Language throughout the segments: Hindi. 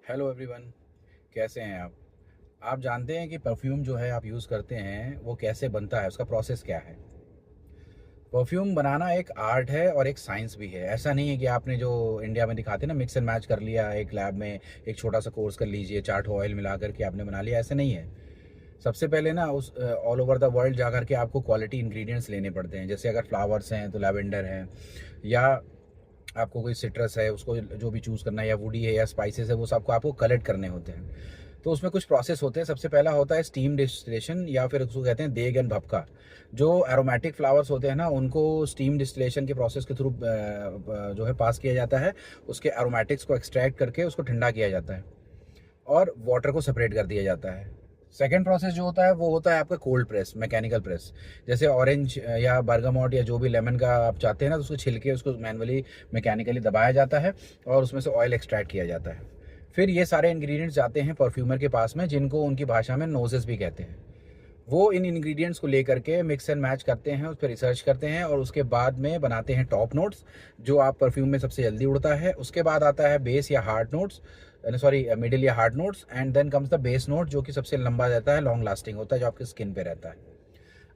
Hello everyone. कैसे हैं आप जानते हैं कि परफ्यूम जो है आप यूज़ करते हैं वो कैसे बनता है, उसका प्रोसेस क्या है। परफ्यूम बनाना एक आर्ट है और एक साइंस भी है। ऐसा नहीं है कि आपने जो इंडिया में दिखाते हैं ना, मिक्स एंड मैच कर लिया एक लैब में, एक छोटा सा कोर्स कर लीजिए, चाट ऑयल मिला करके आपने बना लिया, ऐसा नहीं है। सबसे पहले ना उस ऑल ओवर द वर्ल्ड जा करके आपको क्वालिटी इंग्रेडिएंट्स लेने पड़ते हैं। जैसे अगर फ्लावर्स हैं तो लैवेंडर है, या आपको कोई सिट्रस है उसको जो भी चूज़ करना है, या वुडी है या स्पाइसेस है, वो सबको आपको कलेक्ट करने होते हैं। तो उसमें कुछ प्रोसेस होते हैं। सबसे पहला होता है स्टीम डिस्टिलेशन, या फिर उसको कहते हैं देग एंड भपका। जो एरोमेटिक फ्लावर्स होते हैं ना, उनको स्टीम डिस्टिलेशन के प्रोसेस के थ्रू जो है पास किया जाता है। उसके एरोमेटिक्स को एक्सट्रैक्ट करके उसको ठंडा किया जाता है और वाटर को सेपरेट कर दिया जाता है। सेकेंड प्रोसेस जो होता है वो होता है आपका कोल्ड प्रेस, मैकेनिकल प्रेस। जैसे ऑरेंज या बर्गामोट या जो भी लेमन का आप चाहते हैं ना, तो उसको छिलके उसको मैनुअली मैकेनिकली दबाया जाता है और उसमें से ऑयल एक्सट्रैक्ट किया जाता है। फिर ये सारे इंग्रेडिएंट्स जाते हैं परफ्यूमर के पास में, जिनको उनकी भाषा में नोजेस भी कहते हैं। वो इन इंग्रेडिएंट्स को लेकर के मिक्स एंड मैच करते हैं, उस पर रिसर्च करते हैं और उसके बाद में बनाते हैं टॉप नोट्स, जो आप परफ्यूम में सबसे जल्दी उड़ता है। उसके बाद आता है बेस या हार्ड नोट्स, सॉरी मिडिल या hard notes, and then comes the base note, जो कि सबसे लंबा रहता है, लॉन्ग लास्टिंग होता है, जो आपकी स्किन पे रहता है।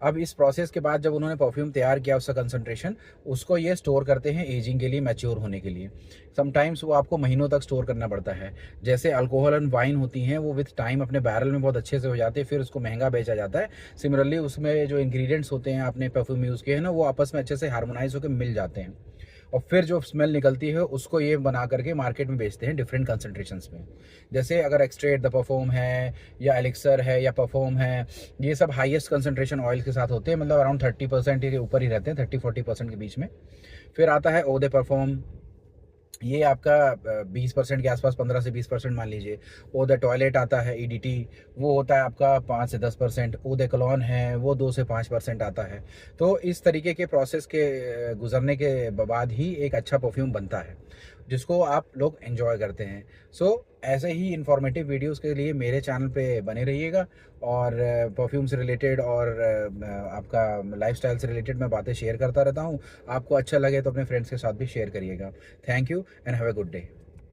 अब इस प्रोसेस के बाद जब उन्होंने परफ्यूम तैयार किया, उसका कंसंट्रेशन, उसको ये स्टोर करते हैं एजिंग के लिए, मैच्योर होने के लिए। समटाइम्स वो आपको महीनों तक स्टोर करना पड़ता है। जैसे अल्कोहल एंड वाइन होती हैं, वो विथ टाइम अपने बैरल में बहुत अच्छे से हो जाते हैं, फिर उसको महंगा बेचा जाता है। सिमिलरली उसमें जो इंग्रेडिएंट्स होते हैं आपने परफ्यूम यूज़ किए हैं ना, वो आपस में अच्छे से हार्मोनाइज होकर मिल जाते हैं। और फिर जो स्मेल निकलती है उसको ये बना करके मार्केट में बेचते हैं डिफरेंट कंसंट्रेशंस में। जैसे अगर एक्सट्रेट द परफ्यूम है, या एलिक्सर है, या परफ्यूम है, ये सब हाईएस्ट कंसंट्रेशन ऑयल के साथ होते हैं, मतलब अराउंड 30% के ऊपर ही रहते हैं, 30-40% के बीच में। फिर आता है ओ दे परफ्यूम, ये आपका 20% के आसपास, 15 से 20% मान लीजिए। ओ द टॉयलेट आता है ईडीटी, वो होता है आपका 5 से 10%। ओ द कॉलोन है, वो 2 से 5% आता है। तो इस तरीके के प्रोसेस के गुजरने के बाद ही एक अच्छा परफ्यूम बनता है, जिसको आप लोग एंजॉय करते हैं। सो ऐसे ही इंफॉर्मेटिव वीडियोस के लिए मेरे चैनल पे बने रहिएगा, और परफ्यूम से रिलेटेड और आपका लाइफस्टाइल से रिलेटेड मैं बातें शेयर करता रहता हूँ। आपको अच्छा लगे तो अपने फ्रेंड्स के साथ भी शेयर करिएगा। Thank you and have a good day.